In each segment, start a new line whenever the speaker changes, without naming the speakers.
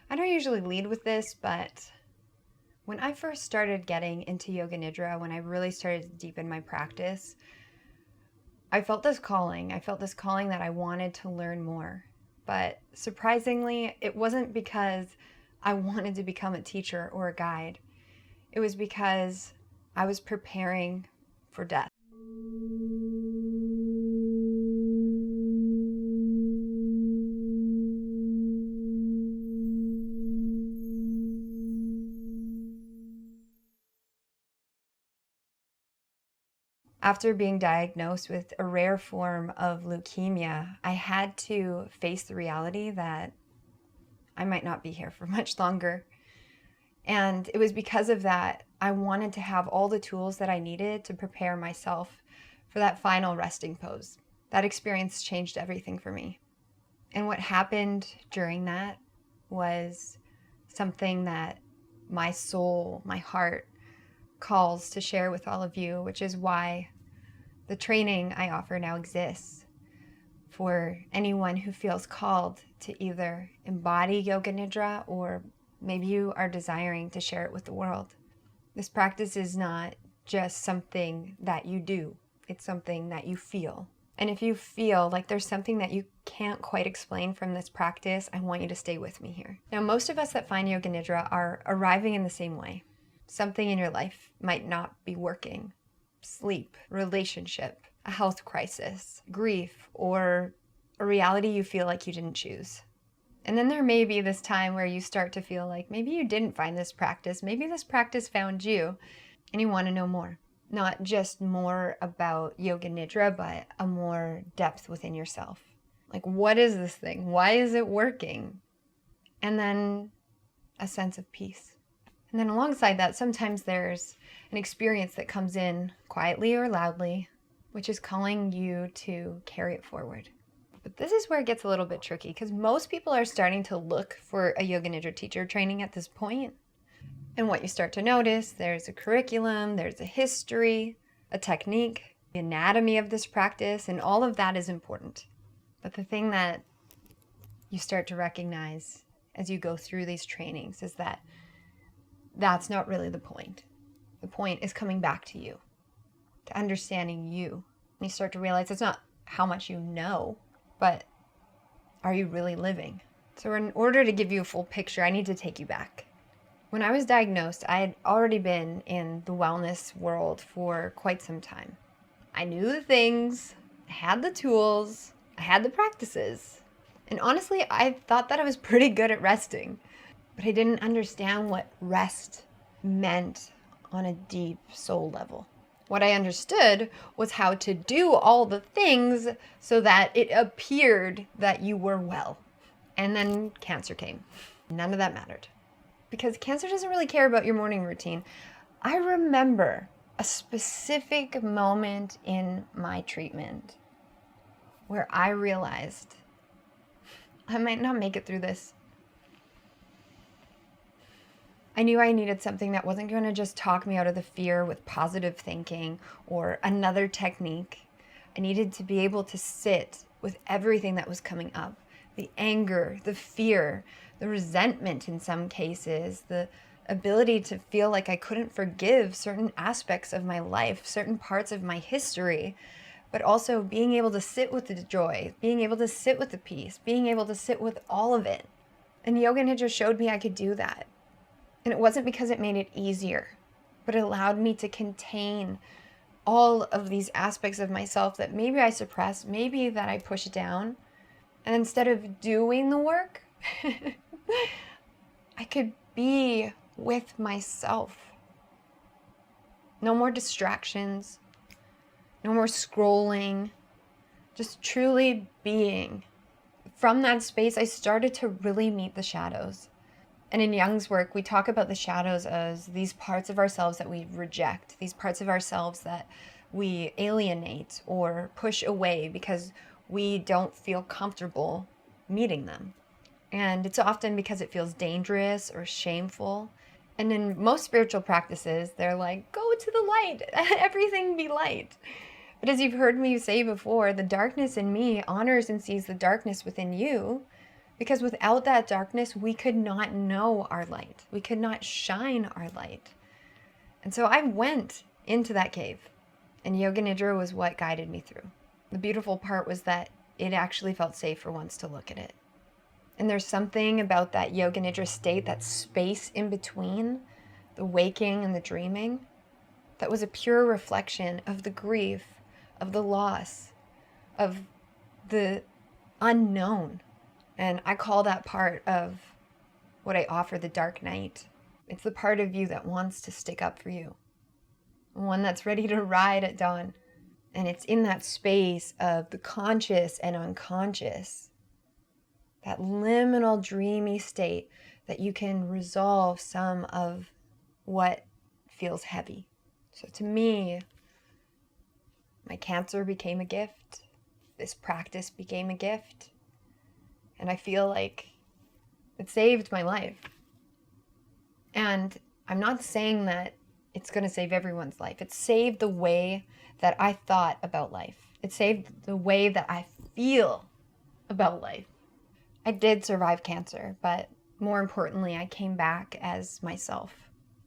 I don't usually lead with this, but when I first started getting into Yoga Nidra, when I really started to deepen my practice, I felt this calling. I felt this calling that I wanted to learn more. But surprisingly, it wasn't because I wanted to become a teacher or a guide. It was because I was preparing for death. After being diagnosed with a rare form of leukemia, I had to face the reality that I might not be here for much longer. And it was because of that, I wanted to have all the tools that I needed to prepare myself for that final resting pose. That experience changed everything for me. And what happened during that was something that my soul, my heart, calls to share with all of you, which is why the training I offer now exists for anyone who feels called to either embody Yoga Nidra or maybe you are desiring to share it with the world. This practice is not just something that you do, it's something that you feel. And if you feel like there's something that you can't quite explain from this practice, I want you to stay with me here. Now, most of us that find Yoga Nidra are arriving in the same way. Something in your life might not be working. Sleep, relationship, a health crisis, grief, or a reality you feel like you didn't choose. And then there may be this time where you start to feel like maybe you didn't find this practice, maybe this practice found you, and you want to know more. Not just more about Yoga Nidra, but a more depth within yourself. Like, what is this thing? Why is it working? And then a sense of peace. And then alongside that, sometimes there's an experience that comes in quietly or loudly, which is calling you to carry it forward. But this is where it gets a little bit tricky because most people are starting to look for a Yoga Nidra teacher training at this point. And what you start to notice, there's a curriculum, there's a history, a technique, the anatomy of this practice, and all of that is important. But the thing that you start to recognize as you go through these trainings is that that's not really the point. The point is coming back to you, to understanding you. And you start to realize it's not how much you know, but are you really living? So in order to give you a full picture, I need to take you back. When I was diagnosed, I had already been in the wellness world for quite some time. I knew the things, I had the tools, I had the practices. And honestly, I thought that I was pretty good at resting, but I didn't understand what rest meant on a deep soul level. What I understood was how to do all the things so that it appeared that you were well. And then cancer came. None of that mattered. Because cancer doesn't really care about your morning routine. I remember a specific moment in my treatment where I realized I might not make it through this. I knew I needed something that wasn't going to just talk me out of the fear with positive thinking or another technique. I needed to be able to sit with everything that was coming up. The anger, the fear, the resentment in some cases, the ability to feel like I couldn't forgive certain aspects of my life, certain parts of my history, but also being able to sit with the joy, being able to sit with the peace, being able to sit with all of it. And Yoga Nidra showed me I could do that. And it wasn't because it made it easier, but it allowed me to contain all of these aspects of myself that maybe I suppress, maybe that I push down. And instead of doing the work, I could be with myself. No more distractions, no more scrolling, just truly being. From that space, I started to really meet the shadows. And in Jung's work, we talk about the shadows as these parts of ourselves that we reject, these parts of ourselves that we alienate or push away because we don't feel comfortable meeting them. And it's often because it feels dangerous or shameful. And in most spiritual practices, they're like, go to the light, everything be light. But as you've heard me say before, the darkness in me honors and sees the darkness within you Because without that darkness, we could not know our light. We could not shine our light. And so I went into that cave, and Yoga Nidra was what guided me through. The beautiful part was that it actually felt safe for once to look at it. And there's something about that Yoga Nidra state, that space in between the waking and the dreaming, that was a pure reflection of the grief, of the loss, of the unknown. And I call that part of what I offer the dark night. It's the part of you that wants to stick up for you, one that's ready to ride at dawn. And it's in that space of the conscious and unconscious, that liminal dreamy state, that you can resolve some of what feels heavy. So to me, my cancer became a gift. This practice became a gift. And I feel like it saved my life. And I'm not saying that it's going to save everyone's life. It saved the way that I thought about life. It saved the way that I feel about life. I did survive cancer, but more importantly, I came back as myself.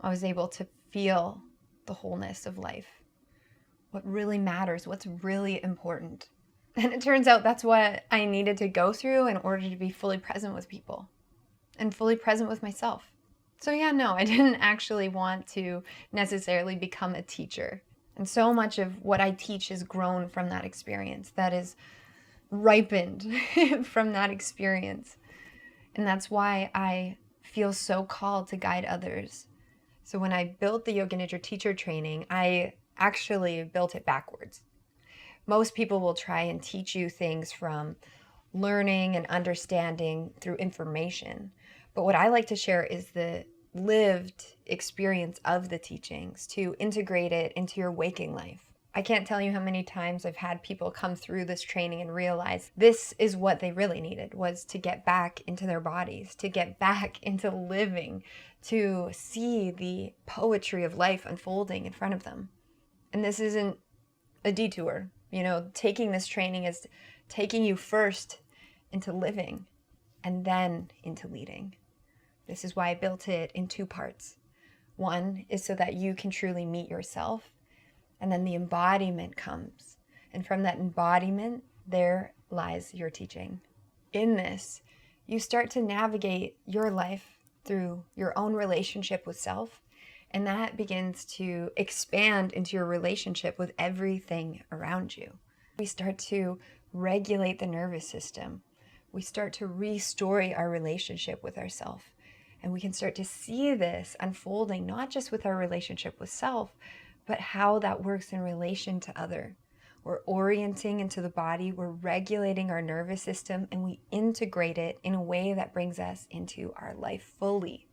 I was able to feel the wholeness of life, what really matters, what's really important. And it turns out that's what I needed to go through in order to be fully present with people and fully present with myself. So yeah, no, I didn't actually want to necessarily become a teacher. And so much of what I teach has grown from that experience, that is ripened from that experience. And that's why I feel so called to guide others. So when I built the Yoga Nidra teacher training, I actually built it backwards. Most people will try and teach you things from learning and understanding through information. But what I like to share is the lived experience of the teachings, to integrate it into your waking life. I can't tell you how many times I've had people come through this training and realize this is what they really needed, was to get back into their bodies, to get back into living, to see the poetry of life unfolding in front of them. And this isn't a detour. You know, taking this training is taking you first into living and then into leading. This is why I built it in two parts. One is so that you can truly meet yourself, and then the embodiment comes. And from that embodiment, there lies your teaching. In this, you start to navigate your life through your own relationship with self, and that begins to expand into your relationship with everything around you. We start to regulate the nervous system. We start to restore our relationship with ourself. And we can start to see this unfolding, not just with our relationship with self, but how that works in relation to other. We're orienting into the body, we're regulating our nervous system, and we integrate it in a way that brings us into our life fully.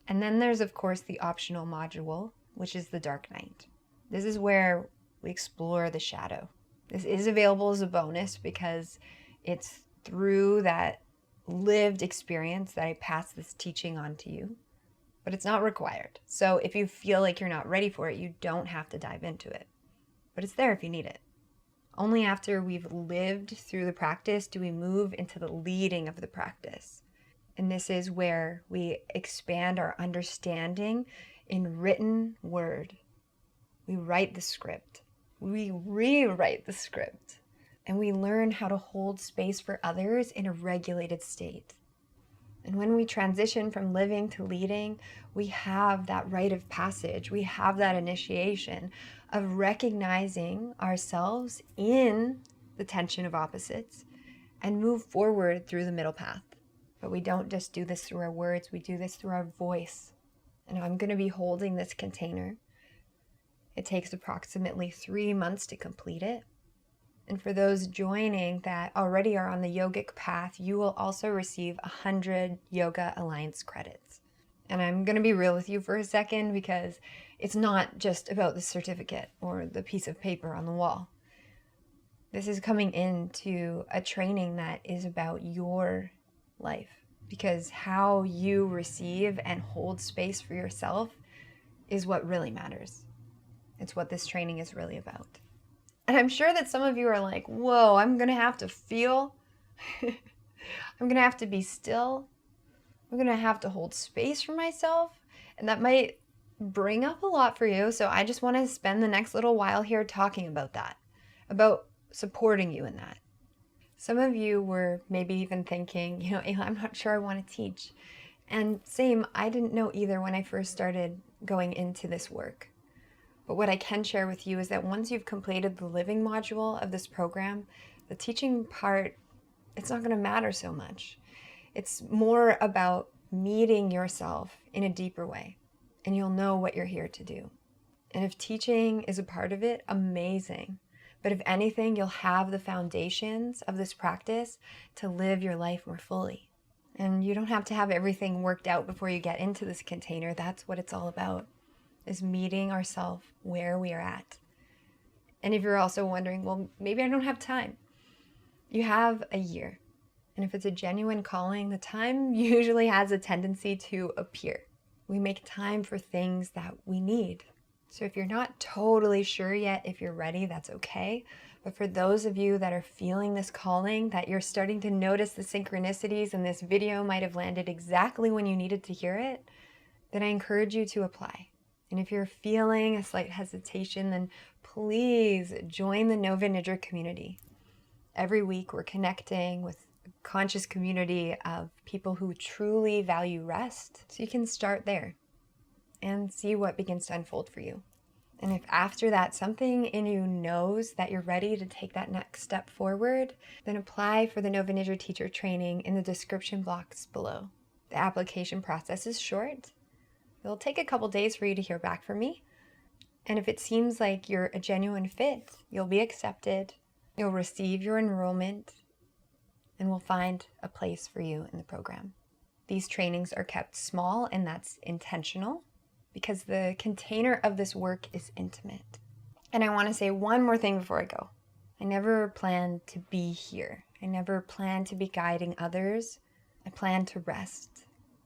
And then there's, of course, the optional module, which is the dark night. This is where we explore the shadow. This is available as a bonus because it's through that lived experience that I pass this teaching on to you, but it's not required. So if you feel like you're not ready for it, you don't have to dive into it, but it's there if you need it. Only after we've lived through the practice do we move into the leading of the practice. And this is where we expand our understanding in written word. We write the script. We rewrite the script. And we learn how to hold space for others in a regulated state. And when we transition from living to leading, we have that rite of passage. We have that initiation of recognizing ourselves in the tension of opposites and move forward through the middle path. But we don't just do this through our words, we do this through our voice. And I'm going to be holding this container. It takes approximately 3 months to complete it. And for those joining that already are on the yogic path, you will also receive 100 Yoga Alliance credits. And I'm going to be real with you for a second because it's not just about the certificate or the piece of paper on the wall. This is coming into a training that is about your life, because how you receive and hold space for yourself is what really matters. It's what this training is really about. And I'm sure that some of you are like, whoa, I'm going to have to feel. I'm going to have to be still. I'm going to have to hold space for myself. And that might bring up a lot for you. So I just want to spend the next little while here talking about that, about supporting you in that. Some of you were maybe even thinking, Ayla, I'm not sure I want to teach. And same, I didn't know either when I first started going into this work. But what I can share with you is that once you've completed the living module of this program, the teaching part, it's not going to matter so much. It's more about meeting yourself in a deeper way, and you'll know what you're here to do. And if teaching is a part of it, amazing. But if anything, you'll have the foundations of this practice to live your life more fully. And you don't have to have everything worked out before you get into this container. That's what it's all about, is meeting ourselves where we are at. And if you're also wondering, well, maybe I don't have time. You have a year. And if it's a genuine calling, the time usually has a tendency to appear. We make time for things that we need. So if you're not totally sure yet if you're ready, that's okay. But for those of you that are feeling this calling, that you're starting to notice the synchronicities and this video might have landed exactly when you needed to hear it, then I encourage you to apply. And if you're feeling a slight hesitation, then please join the Yoga Nidra community. Every week we're connecting with a conscious community of people who truly value rest. So you can start there and see what begins to unfold for you. And if after that something in you knows that you're ready to take that next step forward, then apply for the Yoga Nidra teacher training in the description box below. The application process is short. It'll take a couple days for you to hear back from me. And if it seems like you're a genuine fit, you'll be accepted, you'll receive your enrollment, and we'll find a place for you in the program. These trainings are kept small, and that's intentional because the container of this work is intimate. And I want to say one more thing before I go. I never planned to be here. I never planned to be guiding others. I planned to rest,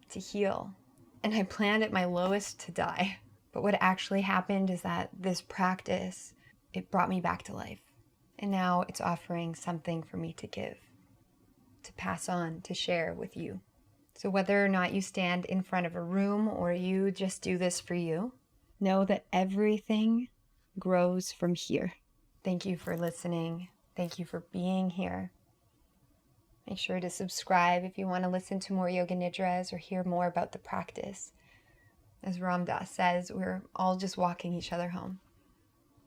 to heal, and I planned at my lowest to die. But what actually happened is that this practice, it brought me back to life. And now it's offering something for me to give, to pass on, to share with you. So whether or not you stand in front of a room or you just do this for you, know that everything grows from here. Thank you for listening. Thank you for being here. Make sure to subscribe if you want to listen to more Yoga Nidras or hear more about the practice. As Ram Dass says, we're all just walking each other home.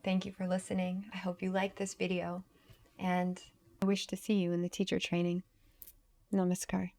Thank you for listening. I hope you liked this video, and I wish to see you in the teacher training. Namaskar.